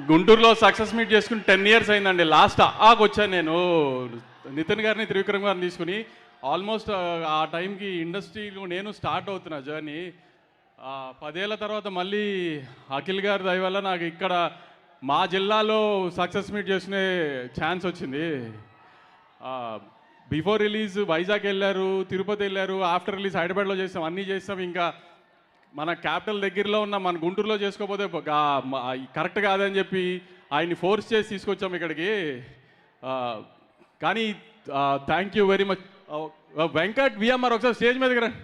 గుంటూరులో success meet చేసుకుని 10 years అయిందండి. లాస్ట్ ఆకు వచ్చాను నేను నితిన్ గారిని త్రివిక్రమ్ గారిని తీసుకుని. ఆల్మోస్ట్ ఆ టైంకి ఇండస్ట్రీలో నేను స్టార్ట్ అవుతున్నా జర్నీ. 10 ఏళ్ల తర్వాత మళ్ళీ అఖిల్ గారి దయ వల్ల నాకు ఇక్కడ మా జిల్లాలో సక్సెస్ మీట్ చేసుకునే ఛాన్స్ వచ్చింది. బిఫోర్ రిలీజ్ వైజాగ్ వెళ్ళారు, తిరుపతి వెళ్ళారు, ఆఫ్టర్ రిలీజ్ హైదరాబాద్లో చేసాం, అన్నీ చేసాం. ఇంకా మన క్యాపిటల్ దగ్గరలో ఉన్న మన గుంటూరులో చేసుకోకపోతే కరెక్ట్ కాదని చెప్పి ఆయన్ని ఫోర్స్ చేసి తీసుకొచ్చాం ఇక్కడికి. కానీ thank you very much. Venkat VMR ఒకసారి స్టేజ్ మీదకి రండి.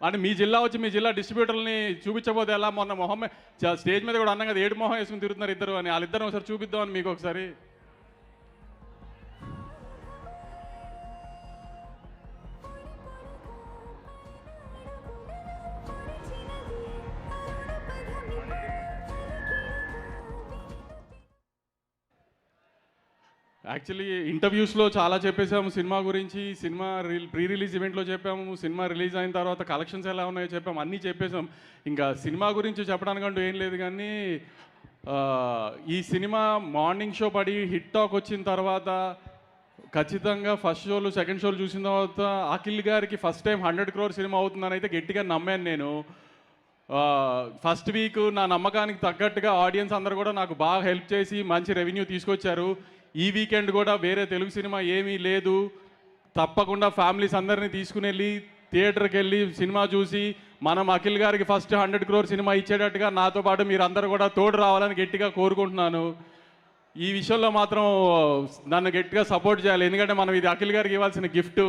అంటే మీ జిల్లా వచ్చి మీ జిల్లా డిస్ట్రిబ్యూటర్ని చూపించబోతే ఎలా? మొన్న మొహం స్టేజ్ మీద కూడా అన్నాం కదా, 7 మొహం వేసుకుని తిరుగుతున్నారు ఇద్దరు అని. వాళ్ళిద్దరు ఒకసారి చూపిద్దామని మీకు ఒకసారి. యాక్చువల్లీ ఇంటర్వ్యూస్లో చాలా చెప్పేసాము సినిమా గురించి. సినిమా ప్రీ రిలీజ్ ఈవెంట్లో చెప్పాము, సినిమా రిలీజ్ అయిన తర్వాత కలెక్షన్స్ ఎలా ఉన్నాయో చెప్పాము, అన్నీ చెప్పేసాం. ఇంకా సినిమా గురించి చెప్పడానికంటూ ఏం లేదు. కానీ ఈ సినిమా మార్నింగ్ షో పడి హిట్ టాక్ వచ్చిన తర్వాత ఖచ్చితంగా ఫస్ట్ షోలు సెకండ్ షోలు చూసిన తర్వాత అఖిల్ గారికి ఫస్ట్ టైం 100 crore సినిమా అవుతుందని అయితే గట్టిగా నమ్మాను నేను. ఫస్ట్ వీక్ నా నమ్మకానికి తగ్గట్టుగా ఆడియన్స్ అందరూ కూడా నాకు బాగా హెల్ప్ చేసి మంచి రెవెన్యూ తీసుకొచ్చారు. ఈ వీకెండ్ కూడా వేరే తెలుగు సినిమా ఏమీ లేదు, తప్పకుండా ఫ్యామిలీస్ అందరినీ తీసుకుని వెళ్ళి థియేటర్కి వెళ్ళి సినిమా చూసి మనం అఖిల్ గారికి ఫస్ట్ 100 crore సినిమా ఇచ్చేటట్టుగా నాతో పాటు మీరు అందరూ కూడా తోడు రావాలని గట్టిగా కోరుకుంటున్నాను. ఈ విషయంలో మాత్రం నన్ను గట్టిగా సపోర్ట్ చేయాలి, ఎందుకంటే మనం ఇది అఖిల్ గారికి ఇవ్వాల్సిన గిఫ్ట్.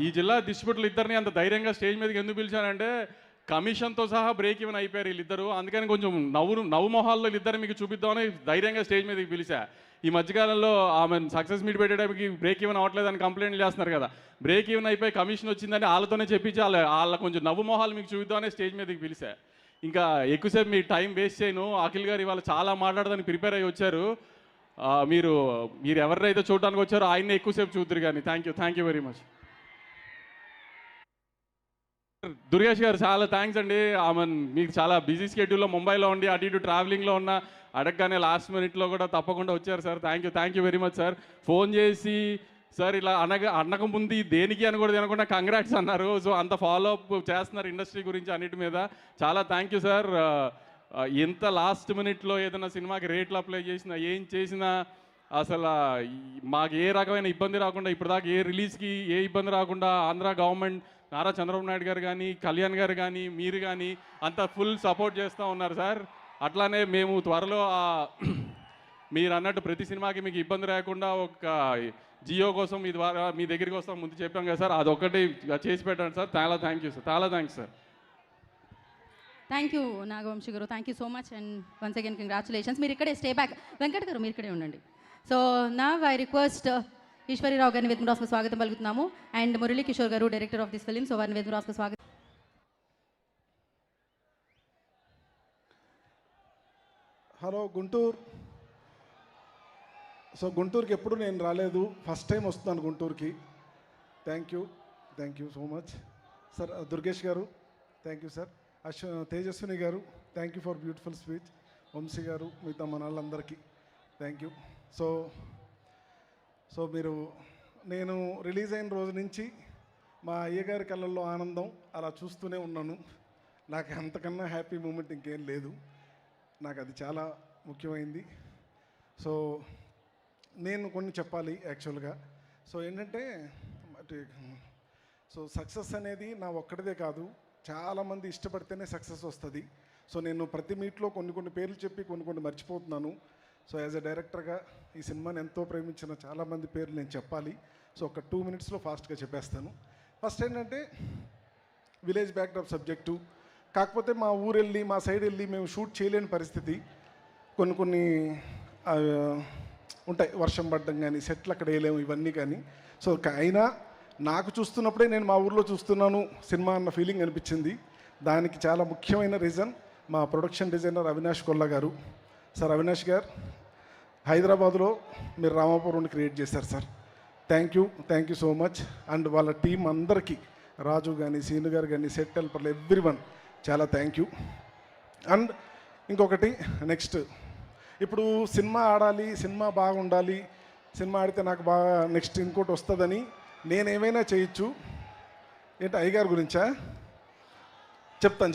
ఈ జిల్లా డిస్ట్రిబ్యూటర్లు ఇద్దరిని అంత ధైర్యంగా స్టేజ్ మీదకి ఎందుకు పిలిచానంటే కమిషన్తో సహా బ్రేక్ ఈవెన్ అయిపోయారు వీళ్ళిద్దరు. అందుకని కొంచెం నవ్వు మొహాల్లో వీళ్ళిద్దరు మీకు చూపిద్దామని ధైర్యంగా స్టేజ్ మీదకి పిలిచా. ఈ మధ్యకాలంలో ఆమె సక్సెస్ మీట్ పెట్టేటప్పటికి బ్రేక్ ఈవెన్ అవ్వట్లేదని కంప్లైంట్లు చేస్తున్నారు కదా. బ్రేక్ ఈవెన్ అయిపోయి కమిషన్ వచ్చిందని వాళ్ళతోనే చెప్పించి వాళ్ళ కొంచెం నవ్వు మొహాలు మీకు చూపిద్దామని స్టేజ్ మీదకి పిలిచా. ఇంకా ఎక్కువసేపు మీ టైం వేస్ట్ చేయను. అఖిల్ గారు ఇవాళ చాలా మాట్లాడడానికి ప్రిపేర్ అయ్యి వచ్చారు. మీరు ఎవరినైతే చూడడానికి వచ్చారో ఆయన్ని ఎక్కువసేపు చూద్దరు. కానీ thank you very much. Durgesh గారు చాలా థ్యాంక్స్ అండి. ఆమె మీకు చాలా బిజీ స్కెడ్యూల్లో ముంబైలో ఉండి అటు ఇటు ట్రావెలింగ్లో ఉన్న అడగగానే లాస్ట్ మినిట్లో కూడా తప్పకుండా వచ్చారు sir. Thank you very much sir. Phone చేసి సార్ ఇలా అనక ముందు దేనికి అని కూడా తినకుండా కంగ్రాట్స్ అన్నారు. సో అంత ఫాలో అప్ చేస్తున్నారు ఇండస్ట్రీ గురించి అన్నిటి మీద. చాలా థ్యాంక్ యూ సార్. ఎంత లాస్ట్ మినిట్లో ఏదైనా సినిమాకి రేట్లు అప్లై చేసినా ఏం చేసినా అసలు మాకు ఏ రకమైన ఇబ్బంది రాకుండా ఇప్పటిదాకా ఏ రిలీజ్కి ఏ ఇబ్బంది రాకుండా ఆంధ్ర గవర్నమెంట్ నారా చంద్రబాబు నాయుడు గారు కానీ కళ్యాణ్ గారు కానీ మీరు కానీ అంతా ఫుల్ సపోర్ట్ చేస్తూ ఉన్నారు సార్. అట్లానే మేము త్వరలో మీరు అన్నట్టు ప్రతి సినిమాకి మీకు ఇబ్బంది రాకుండా ఒక జియో కోసం మీ దగ్గరికి వస్తాం ముందు చెప్పాం కదా సార్, అదొక్కటి చేసి పెట్టండి సార్. చాలా థ్యాంక్ యూ సార్. చాలా thanks sir. Thank you Nagavamsi గారు. Thank you so much and once again congratulations. మీరు ఇక్కడే స్టే బ్యాక్. వెంకట్ గారు మీరు ఇక్కడే ఉండండి. సో నా ఐ రిక్వెస్ట్ ఈశ్వరీరావు గారిని వేదిక రాసుకు స్వాగతం పలుకుతున్నాము అండ్ మురళీ కిషోర్ గారు director of this film. So వారిని వేదిక రాసుకు స్వాగతం. హలో గుంటూరు. సో గుంటూరుకి ఎప్పుడు నేను రాలేదు, ఫస్ట్ టైం వస్తున్నాను గుంటూరుకి. Thank you so much sir. Durgesh గారు థ్యాంక్ యూ సార్. తేజస్విని గారు thank you for beautiful speech. Vamsi గారు మిగతా మన వాళ్ళందరికీ థ్యాంక్ యూ. సో నేను రిలీజ్ అయిన రోజు నుంచి మా అయ్యగారి కళ్ళల్లో ఆనందం అలా చూస్తూనే ఉన్నాను. నాకు అంతకన్నా హ్యాపీ మూమెంట్ ఇంకేం లేదు. నాకు అది చాలా ముఖ్యమైంది. సో నేను కొన్ని చెప్పాలి యాక్చువల్గా. సో ఏంటంటే సక్సెస్ అనేది నా ఒక్కడిదే కాదు, చాలామంది ఇష్టపడితేనే సక్సెస్ వస్తుంది. సో నేను ప్రతి మీట్లో కొన్ని పేర్లు చెప్పి కొన్ని మర్చిపోతున్నాను. సో యాజ్ ఎ డైరెక్టర్గా ఈ సినిమాని ఎంతో ప్రేమించిన చాలామంది పేర్లు నేను చెప్పాలి. సో ఒక 2 minutesలో ఫాస్ట్గా చెప్పేస్తాను. ఫస్ట్ ఏంటంటే విలేజ్ బ్యాక్డ్రాప్ సబ్జెక్టు, కాకపోతే మా ఊరు వెళ్ళి మా సైడ్ వెళ్ళి మేము షూట్ చేయలేని పరిస్థితి. కొన్ని ఉంటాయి, వర్షం పడడం కానీ సెట్లు అక్కడ వేయలేము ఇవన్నీ కానీ. సో అయినా నాకు చూస్తున్నప్పుడే నేను మా ఊర్లో చూస్తున్నాను సినిమా అన్న ఫీలింగ్ అనిపించింది. దానికి చాలా ముఖ్యమైన రీజన్ మా ప్రొడక్షన్ డిజైనర్ అవినాష్ కొల్లా గారు. సార్ అవినాష్ గారు హైదరాబాద్లో మీరు రామాపురంని క్రియేట్ చేశారు sir. Thank you so much. And వాళ్ళ టీం అందరికీ, రాజు కానీ, సీను గారు కానీ, సెట్ హెల్పర్లు, ఎవ్రీవన్ చాలా థ్యాంక్ యూ. అండ్ ఇంకొకటి, నెక్స్ట్ ఇప్పుడు సినిమా ఆడాలి, సినిమా బాగుండాలి, సినిమా ఆడితే నాకు బాగా నెక్స్ట్ ఇంకోటి వస్తుందని నేనేమైనా చేయొచ్చు. ఏంటి అయ్యగారి గురించా? చెప్తాను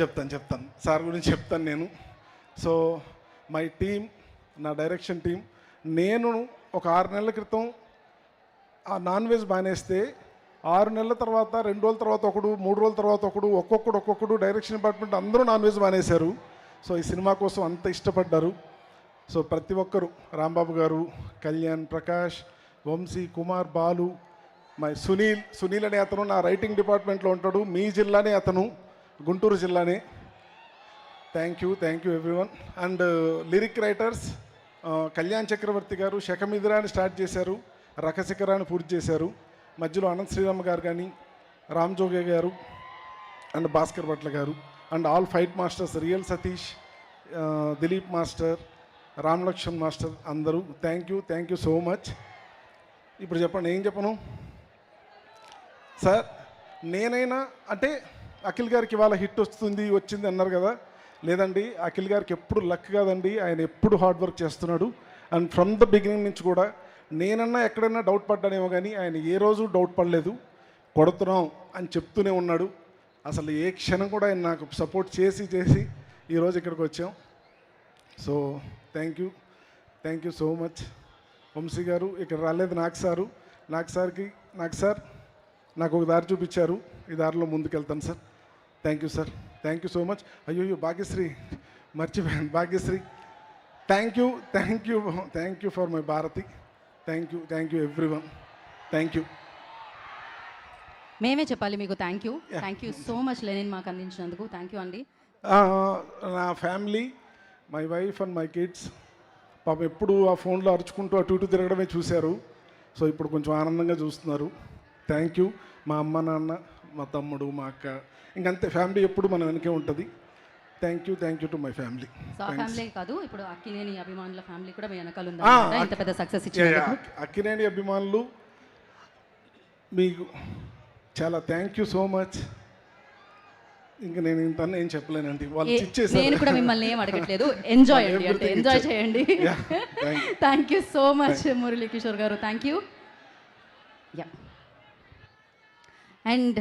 సార్ గురించి చెప్తాను నేను. సో మై టీమ్, నా డైరెక్షన్ టీం, నేను ఒక 6 నెలల క్రితం ఆ నాన్ వెజ్ బానేస్తే 6 నెలల తర్వాత, 2 రోజుల తర్వాత ఒకడు, 3 రోజుల తర్వాత ఒకడు, ఒక్కొక్కడు డైరెక్షన్ డిపార్ట్మెంట్ అందరూ నాన్ వెజ్ బానేశారు. సో ఈ సినిమా కోసం అంత ఇష్టపడ్డారు. సో ప్రతి ఒక్కరు, రాంబాబు గారు, కళ్యాణ్, ప్రకాష్, వంశీ, కుమార్, బాలు, మై సునీల్ అనే అతను నా రైటింగ్ డిపార్ట్మెంట్లో ఉంటాడు. మీ జిల్లానే అతను, గుంటూరు జిల్లానే. Thank you everyone. And lyric writers Kalyan Chakravarthi గారు శకమిదిరాని స్టార్ట్ చేశారు, రకశిఖరాన్ని పూర్తి చేశారు. మధ్యలో అనంత్ శ్రీరామ్ గారు కానీ, రామ్ జోగే గారు అండ్ భాస్కర్ భట్ల గారు, and all fight masters, real Satish, Dilip master, Ram Laxman master, అందరూ థ్యాంక్ యూ సో మచ్. ఇప్పుడు చెప్పండి, ఏం చెప్పను సార్? నేనైనా అంటే అఖిల్ గారికి ఇవాళ హిట్ వచ్చింది అన్నారు కదా. లేదండి, అఖిల్ గారికి ఎప్పుడు లక్ కాదండి, ఆయన ఎప్పుడు హార్డ్ వర్క్ చేస్తున్నాడు. అండ్ ఫ్రమ్ ద బిగినింగ్ నుంచి కూడా నేనన్నా ఎక్కడైనా డౌట్ పడ్డానేమో కానీ ఆయన ఏ రోజు డౌట్ పడలేదు. కొడుతున్నాం అని చెప్తూనే ఉన్నాడు. అసలు ఏ క్షణం కూడా ఆయన నాకు సపోర్ట్ చేసి ఈరోజు ఇక్కడికి వచ్చాం. So thank you so much. Vamsi గారు ఇక్కడ రాలేదు, నాకు సార్ నాకు ఒక దారి చూపించారు, ఈ దారిలో ముందుకెళ్తాను sir. Thank you so much. అయ్యో భాగ్యశ్రీ మర్చిపోయాను, Bhagyashri thank you for my Bharathi. Thank you everyone. Thank you. మేమే చెప్పాలి మీకు thank you so much Lenin మాకు అందించినందుకు. థ్యాంక్ యూ అండి. నా family, my wife and my kids పాపం ఎప్పుడు ఆ ఫోన్లో అరుచుకుంటూ అటు ఇటు తిరగడమే చూశారు. సో ఇప్పుడు కొంచెం ఆనందంగా చూస్తున్నారు. Thank you. మా అమ్మ, నాన్న, మా తమ్ముడు, మా అక్క, ఇంకంతే ఫ్యామిలీ ఎప్పుడు మన వెనకే ఉంటుంది. Thank you to my family. So ఆ ఫ్యామిలీ కాదు, ఇప్పుడు అక్కినేని అభిమానుల ఫ్యామిలీ కూడా మీ వెనకాల ఉంది. ఇంత పెద్ద సక్సెస్ ఇచ్చారు. అక్కినేని అభిమానులు మీకు చాలా థ్యాంక్ యూ సో మచ్. ఇంకా నేను ఇంత ఏం చెప్పలేనండి, వాళ్ళు ఇచ్చేసారు. నేను కూడా మిమ్మల్ని ఏం అడగట్లేదు, ఎంజాయ్ అండి, అంటే ఎంజాయ్ చేయండి. Thank you so much Murali Kishore గారు. Thank you. అండ్